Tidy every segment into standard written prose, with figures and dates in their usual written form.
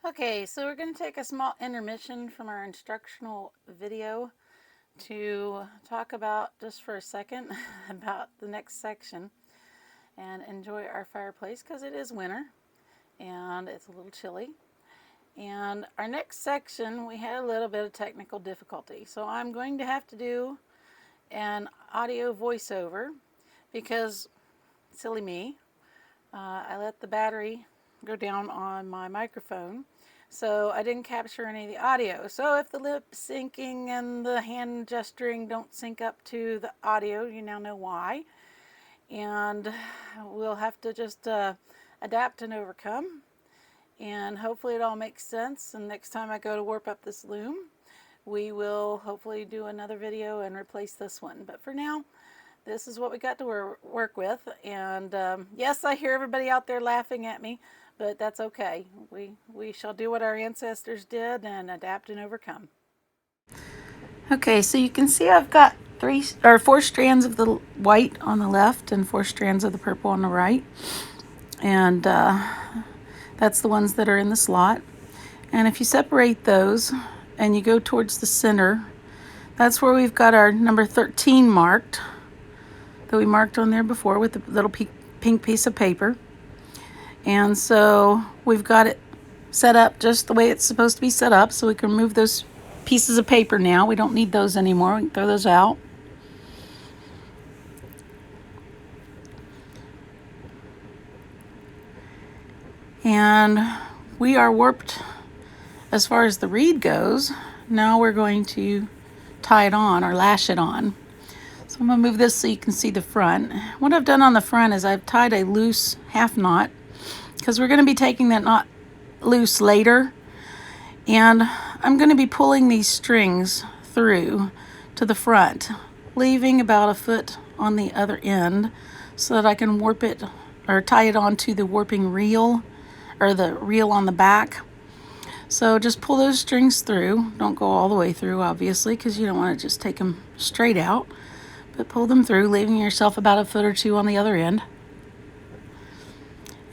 Okay, so we're going to take a small intermission from our instructional video to talk about, just for a second, about the next section and enjoy our fireplace because it is winter and it's a little chilly. And our next section, we had a little bit of technical difficulty. So I'm going to have to do an audio voiceover because, silly me, I let the battery go down on my microphone, so I didn't capture any of the audio. So if the lip syncing and the hand gesturing don't sync up to the audio, you now know why. And we'll have to just adapt and overcome. And hopefully it all makes sense. And next time I go to warp up this loom, we will hopefully do another video and replace this one. But for now, this is what we got to work with. And yes, I hear everybody out there laughing at me, but that's okay. We shall do what our ancestors did and adapt and overcome. Okay, so you can see I've got 4 strands of the white on the left and 4 strands of the purple on the right. And that's the ones that are in the slot. And if you separate those and you go towards the center, that's where we've got our number 13 marked, that we marked on there before with the little pink piece of paper. And so we've got it set up just the way it's supposed to be set up, so we can remove those pieces of paper now. We don't need those anymore. We can throw those out. And we are warped as far as the reed goes. Now we're going to tie it on or lash it on. So I'm going to move this so you can see the front. What I've done on the front is I've tied a loose half knot because we're going to be taking that knot loose later. And I'm going to be pulling these strings through to the front, leaving about a foot on the other end so that I can warp it or tie it onto the warping reel or the reel on the back. So just pull those strings through. Don't go all the way through, obviously, because you don't want to just take them straight out. But pull them through, leaving yourself about a foot or two on the other end.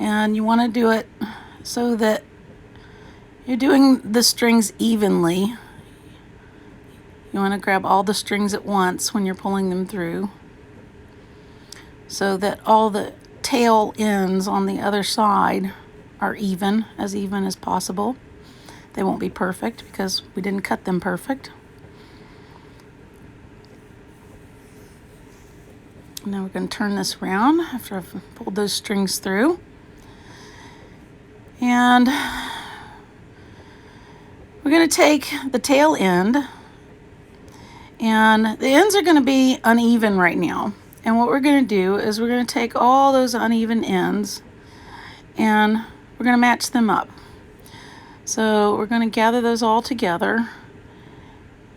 And you want to do it so that you're doing the strings evenly. You want to grab all the strings at once when you're pulling them through, so that all the tail ends on the other side are even as possible. They won't be perfect because we didn't cut them perfect. Now we're going to turn this around after I've pulled those strings through. And we're going to take the tail end, and the ends are going to be uneven right now. And what we're going to do is we're going to take all those uneven ends and we're going to match them up. So we're going to gather those all together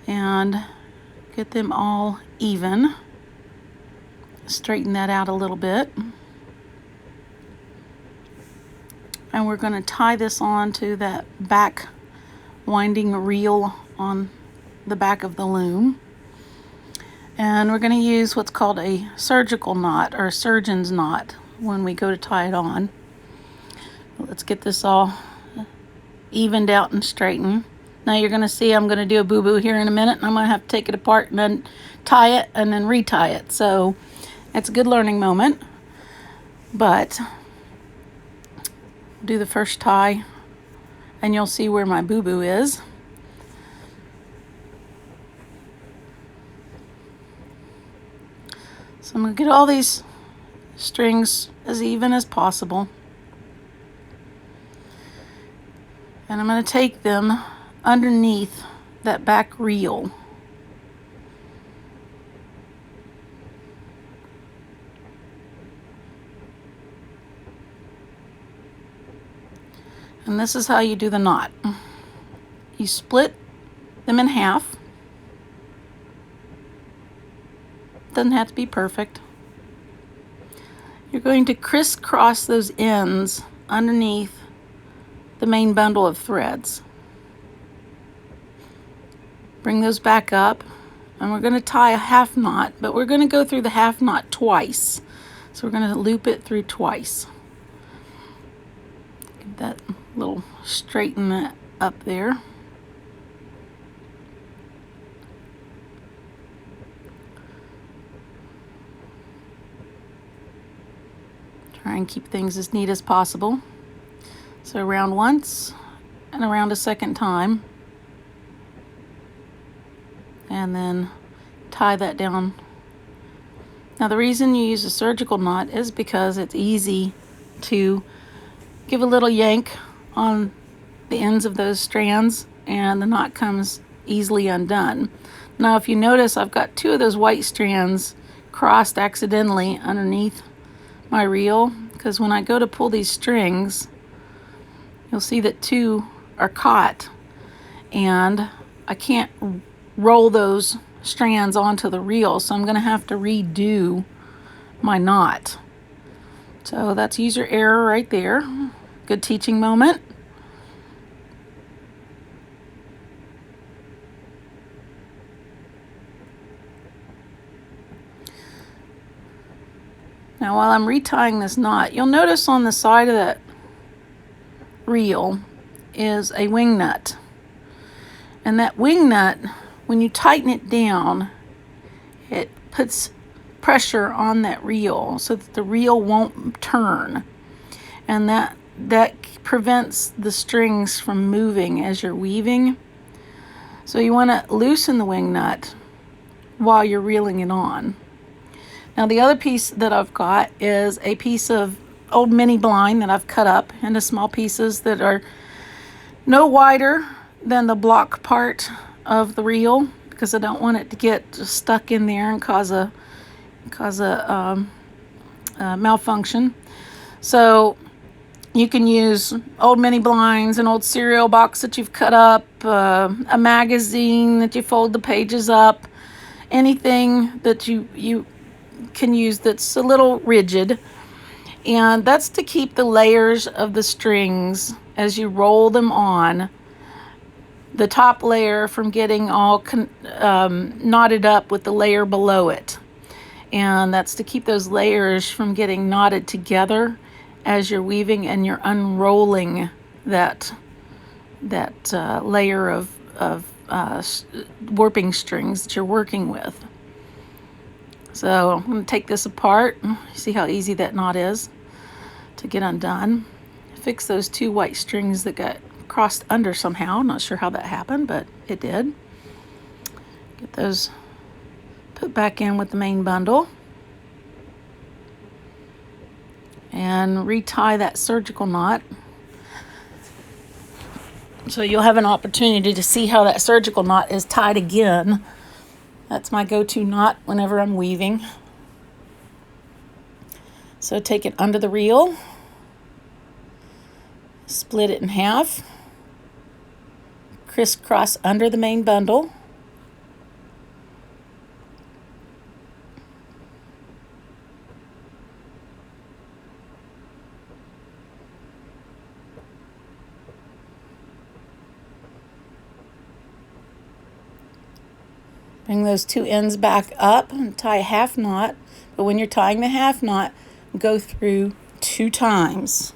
and get them all even. Straighten that out a little bit. And we're going to tie this on to that back winding reel on the back of the loom. And we're going to use what's called a surgical knot or a surgeon's knot when we go to tie it on. Let's get this all evened out and straightened. Now you're going to see I'm going to do a boo-boo here in a minute, and I'm going to have to take it apart and then tie it and then retie it. So it's a good learning moment. But do the first tie and you'll see where my boo-boo is. So I'm going to get all these strings as even as possible. And I'm going to take them underneath that back reel. And this is how you do the knot. You split them in half. Doesn't have to be perfect. You're going to crisscross those ends underneath the main bundle of threads. Bring those back up, and we're going to tie a half knot, but we're going to go through the half knot twice. So we're going to loop it through twice. Get that little little straighten up there. Try and keep things as neat as possible. So around once and around a second time, and then tie that down. Now the reason you use a surgical knot is because it's easy to give a little yank on the ends of those strands and the knot comes easily undone. Now if you notice, I've got two of those white strands crossed accidentally underneath my reel, because when I go to pull these strings, you'll see that two are caught and I can't roll those strands onto the reel, so I'm going to have to redo my knot. So that's user error right there. Good teaching moment. Now while I'm retying this knot, you'll notice on the side of that reel is a wing nut. And that wing nut, when you tighten it down, it puts pressure on that reel so that the reel won't turn. And that prevents the strings from moving as you're weaving. So you want to loosen the wing nut while you're reeling it on. Now the other piece that I've got is a piece of old mini blind that I've cut up into small pieces that are no wider than the block part of the reel, because I don't want it to get stuck in there and cause a malfunction. So you can use old mini blinds, an old cereal box that you've cut up, a magazine that you fold the pages up, anything that you can use that's a little rigid. And that's to keep the layers of the strings as you roll them on, the top layer from getting all knotted up with the layer below it. And that's to keep those layers from getting knotted together as you're weaving and you're unrolling that layer of warping strings that you're working with. So I'm going to take this apart. See how easy that knot is to get undone. Fix those two white strings that got crossed under somehow. Not sure how that happened, but it did. Get those put back in with the main bundle. And retie that surgical knot. So you'll have an opportunity to see how that surgical knot is tied again. That's my go-to knot whenever I'm weaving. So take it under the reel, split it in half, crisscross under the main bundle, bring those two ends back up and tie a half knot. But when you're tying the half knot, go through 2 times.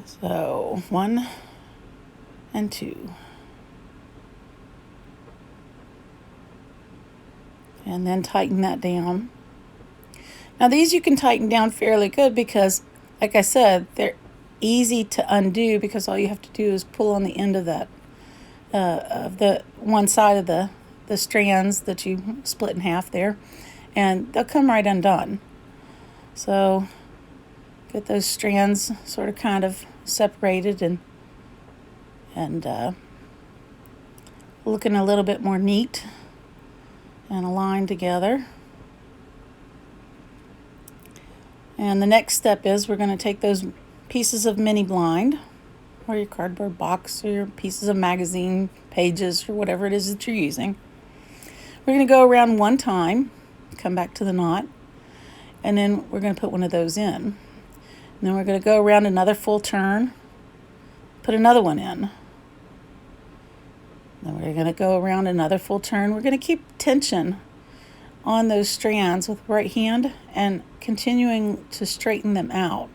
So 1 and 2. And then tighten that down. Now these you can tighten down fairly good because, like I said, they're easy to undo because all you have to do is pull on the end of that, of the one side of the strands that you split in half there, and they'll come right undone. So get those strands sort of kind of separated and looking a little bit more neat and aligned together. And the next step is we're going to take those pieces of mini blind or your cardboard box or your pieces of magazine pages or whatever it is that you're using. We're going to go around 1 time, come back to the knot, and then we're going to put one of those in. And then we're going to go around another full turn, put another one in. Then we're going to go around another full turn. We're going to keep tension on those strands with the right hand and continuing to straighten them out.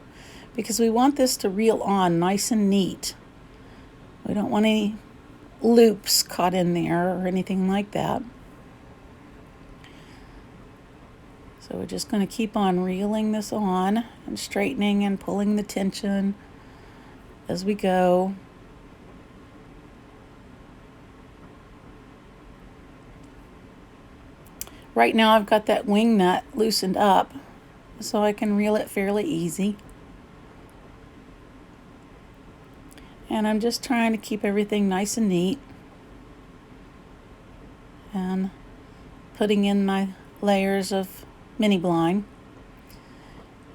because we want this to reel on nice and neat. We don't want any loops caught in there or anything like that. So we're just going to keep on reeling this on and straightening and pulling the tension as we go. Right now I've got that wing nut loosened up so I can reel it fairly easy. And I'm just trying to keep everything nice and neat and putting in my layers of mini blind.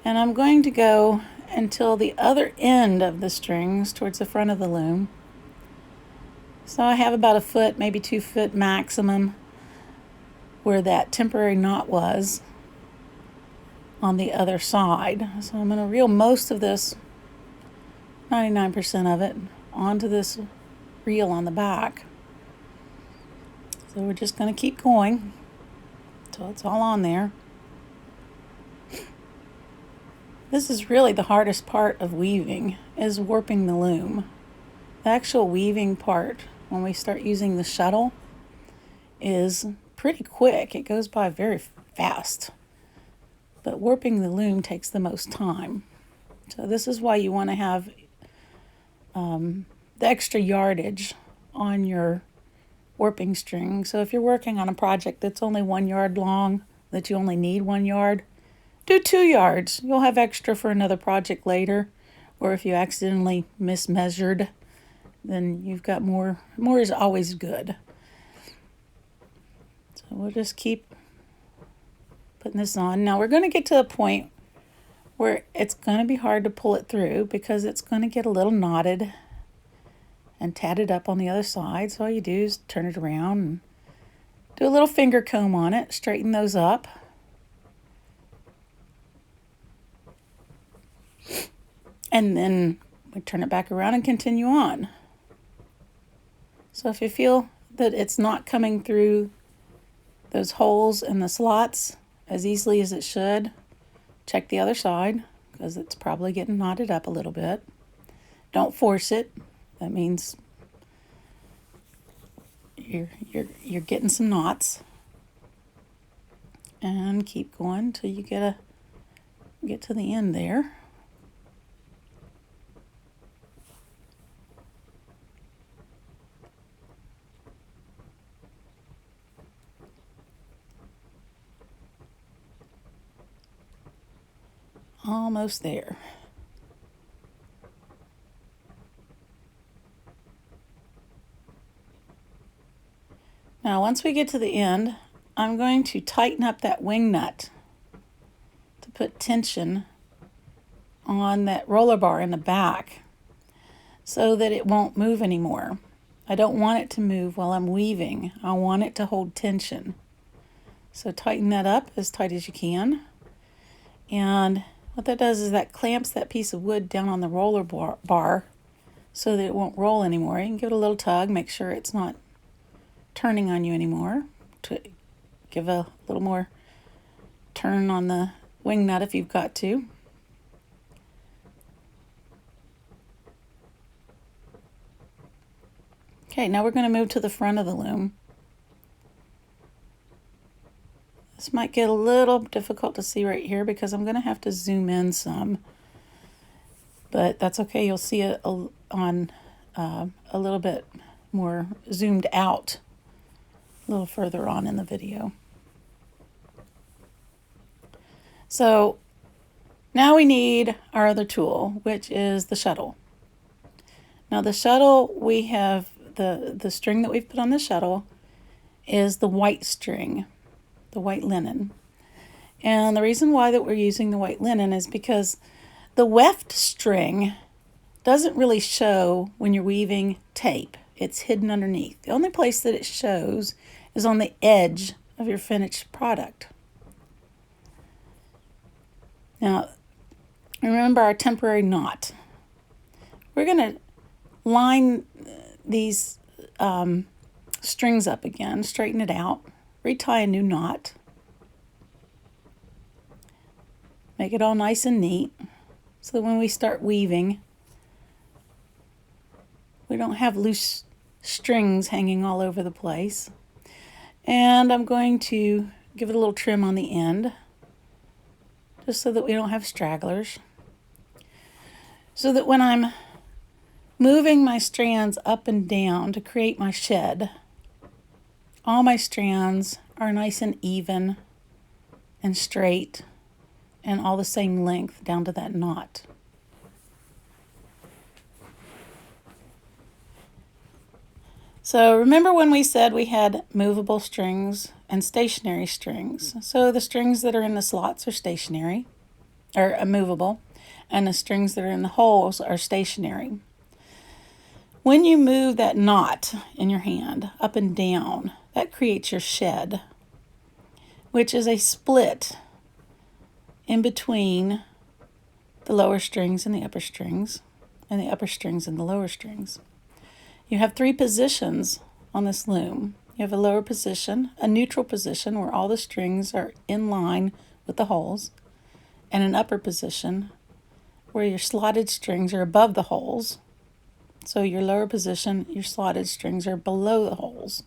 And I'm going to go until the other end of the strings towards the front of the loom. So I have about a foot, maybe 2 foot maximum where that temporary knot was on the other side. So I'm going to reel most of this, 99% of it, onto this reel on the back. So we're just going to keep going until it's all on there. This is really the hardest part of weaving, is warping the loom. The actual weaving part, when we start using the shuttle, is pretty quick. It goes by very fast. But warping the loom takes the most time. So this is why you want to have the extra yardage on your warping string. So if you're working on a project that's only 1 yard long, that you only need 1 yard, do 2 yards. You'll have extra for another project later. Or if you accidentally mismeasured, then you've got more. More is always good. So we'll just keep putting this on. Now we're going to get to a point where it's going to be hard to pull it through because it's going to get a little knotted and tatted up on the other side. So all you do is turn it around and do a little finger comb on it, straighten those up. And then we turn it back around and continue on. So if you feel that it's not coming through those holes in the slots as easily as it should, check the other side because it's probably getting knotted up a little bit. Don't force it. That means you're getting some knots. And keep going till you get to the end there. Almost there. Now once we get to the end, I'm going to tighten up that wing nut to put tension on that roller bar in the back so that it won't move anymore. I don't want it to move while I'm weaving. I want it to hold tension. So tighten that up as tight as you can. And what that does is that clamps that piece of wood down on the roller bar so that it won't roll anymore. You can give it a little tug, make sure it's not turning on you anymore. To give a little more turn on the wing nut if you've got to. Okay, now we're going to move to the front of the loom. This might get a little difficult to see right here because I'm going to have to zoom in some. But that's okay. You'll see it on a little bit more zoomed out a little further on in the video. So now we need our other tool, which is the shuttle. Now the shuttle, we have the string that we've put on the shuttle is the white string, the white linen. And the reason why that we're using the white linen is because the weft string doesn't really show when you're weaving tape. It's hidden underneath. The only place that it shows is on the edge of your finished product. Now, remember our temporary knot. We're going to line these strings up again, straighten it out, retie a new knot, make it all nice and neat so that when we start weaving, we don't have loose strings hanging all over the place. And I'm going to give it a little trim on the end, just so that we don't have stragglers. So that when I'm moving my strands up and down to create my shed, all my strands are nice and even and straight and all the same length down to that knot. So remember when we said we had movable strings and stationary strings? So the strings that are in the slots are stationary, or movable, and the strings that are in the holes are stationary. When you move that knot in your hand up and down, that creates your shed, which is a split in between the lower strings and the upper strings, and the upper strings and the lower strings. You have 3 positions on this loom. You have a lower position, a neutral position where all the strings are in line with the holes, and an upper position where your slotted strings are above the holes. So your lower position, your slotted strings are below the holes.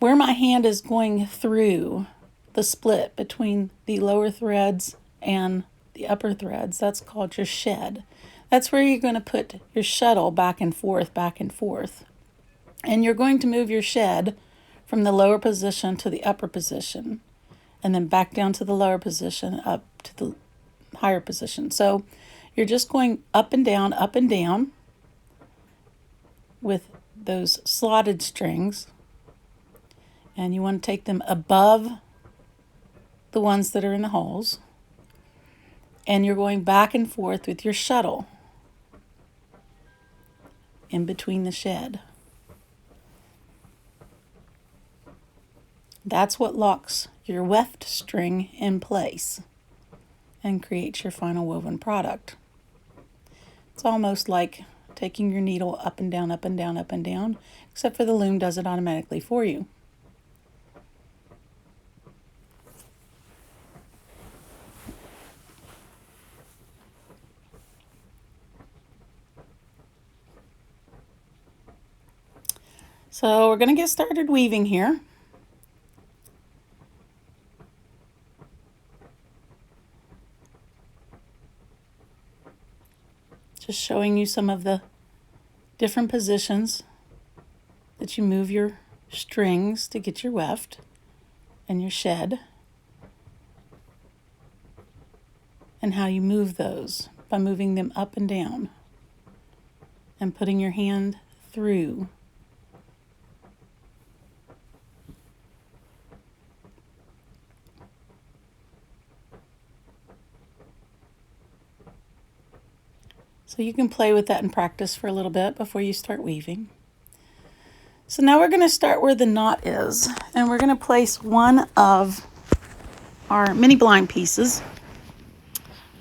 Where my hand is going through the split between the lower threads and the upper threads, that's called your shed. That's where you're going to put your shuttle back and forth, back and forth. And you're going to move your shed from the lower position to the upper position, and then back down to the lower position, up to the higher position. So you're just going up and down with those slotted strings. And you want to take them above the ones that are in the holes. And you're going back and forth with your shuttle in between the shed. That's what locks your weft string in place and creates your final woven product. It's almost like taking your needle up and down, up and down, up and down, except for the loom does it automatically for you. So we're going to get started weaving here. Just showing you some of the different positions that you move your strings to get your weft and your shed, and how you move those by moving them up and down and putting your hand through. So you can play with that and practice for a little bit before you start weaving. So now we're going to start where the knot is, and we're going to place one of our mini blind pieces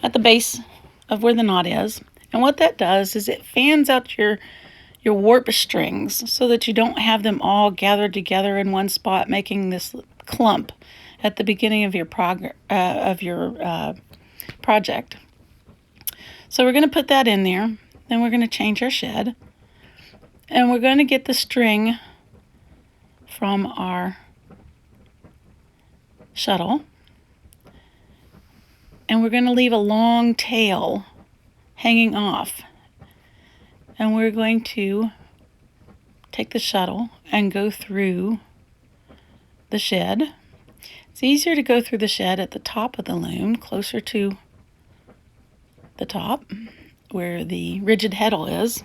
at the base of where the knot is. And what that does is it fans out your warp strings so that you don't have them all gathered together in one spot, making this clump at the beginning of your project. So we're going to put that in there. Then we're going to change our shed. And we're going to get the string from our shuttle. And we're going to leave a long tail hanging off. And we're going to take the shuttle and go through the shed. It's easier to go through the shed at the top of the loom, closer to the top where the rigid heddle is.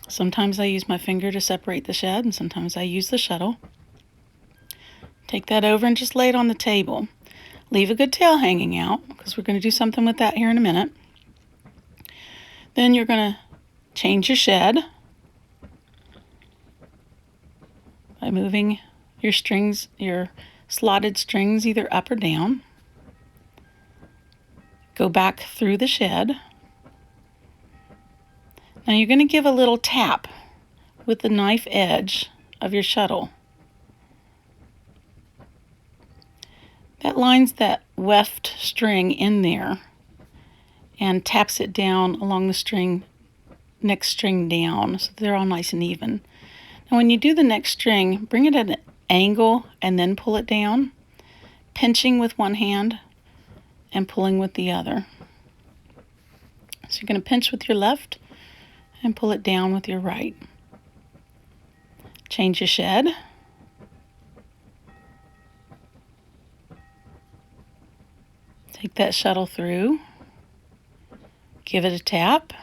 Sometimes I use my finger to separate the shed, and sometimes I use the shuttle. Take that over and just lay it on the table. Leave a good tail hanging out, because we're going to do something with that here in a minute. Then you're going to change your shed by moving your strings, your slotted strings, either up or down. Go back through the shed. Now you're going to give a little tap with the knife edge of your shuttle. that lines that weft string in there and taps it down along the string, next string down, so they're all nice and even. Now when you do the next string, bring it at an angle and then pull it down, pinching with one hand and pulling with the other. So you're going to pinch with your left and pull it down with your right. Change your shed. Take that shuttle through, give it a tap.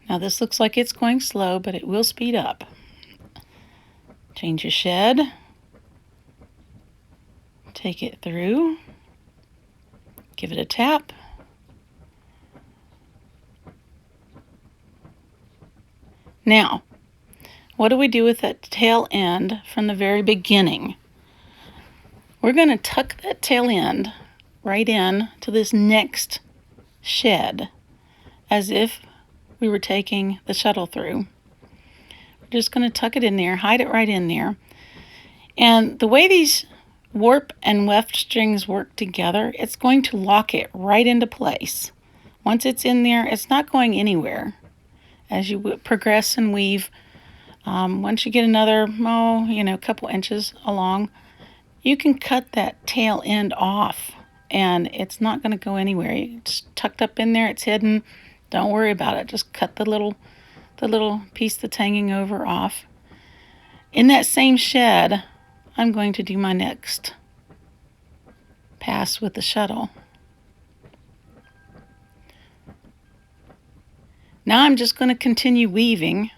Now this looks like it's going slow, but it will speed up. Change your shed, take it through, give it a tap. Now, what do we do with that tail end from the very beginning? We're going to tuck that tail end right in to this next shed, as if we were taking the shuttle through. We're just going to tuck it in there, hide it right in there. And the way these warp and weft strings work together, it's going to lock it right into place. Once it's in there, it's not going anywhere. As you progress and weave, once you get another, couple inches along, you can cut that tail end off and it's not going to go anywhere. It's tucked up in there, it's hidden. Don't worry about it. Just cut the little piece that's hanging over off. In that same shed, I'm going to do my next pass with the shuttle. Now I'm just going to continue weaving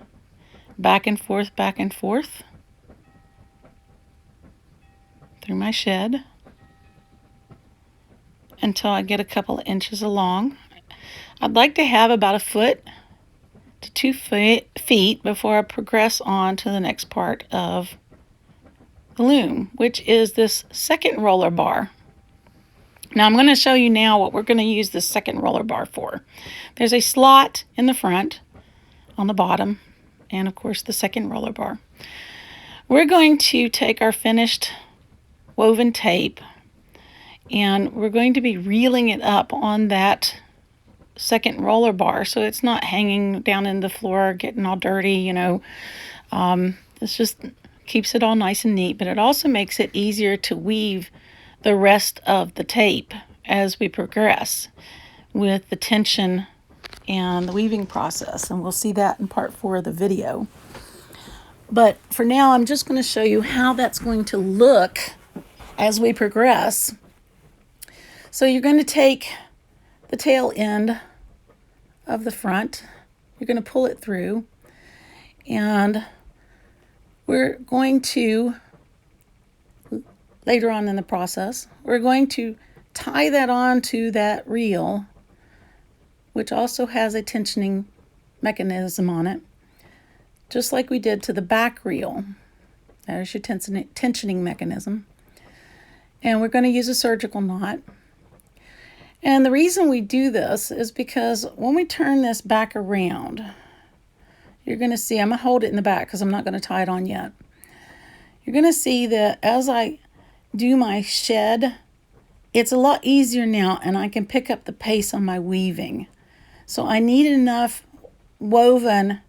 back and forth through my shed until I get a couple of inches along. I'd like to have about 1 foot to 2 feet before I progress on to the next part of the loom, which is this second roller bar. Now I'm going to show you now what we're going to use this second roller bar for. There's a slot in the front, on the bottom, and of course the second roller bar. We're going to take our finished woven tape and we're going to be reeling it up on that second roller bar so it's not hanging down in the floor getting all dirty, This just keeps it all nice and neat, but it also makes it easier to weave the rest of the tape as we progress with the tension and the weaving process, and we'll see that in part 4 of the video. But for now, I'm just going to show you how that's going to look as we progress. So you're going to take the tail end of the front, you're going to pull it through, and we're going to, later on in the process, we're going to tie that onto that reel, which also has a tensioning mechanism on it, just like we did to the back reel. There's your tensioning mechanism. And we're going to use a surgical knot. And the reason we do this is because when we turn this back around, you're going to see, I'm going to hold it in the back because I'm not going to tie it on yet. You're going to see that as I do my shed, it's a lot easier now and I can pick up the pace on my weaving. So I need enough woven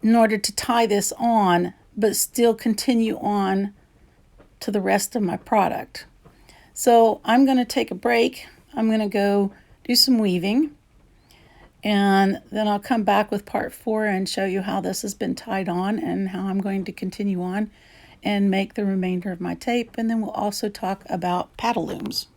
in order to tie this on, but still continue on to the rest of my product. So I'm going to take a break. I'm going to go do some weaving, and then I'll come back with part 4 and show you how this has been tied on and how I'm going to continue on and make the remainder of my tape. And then we'll also talk about paddle looms.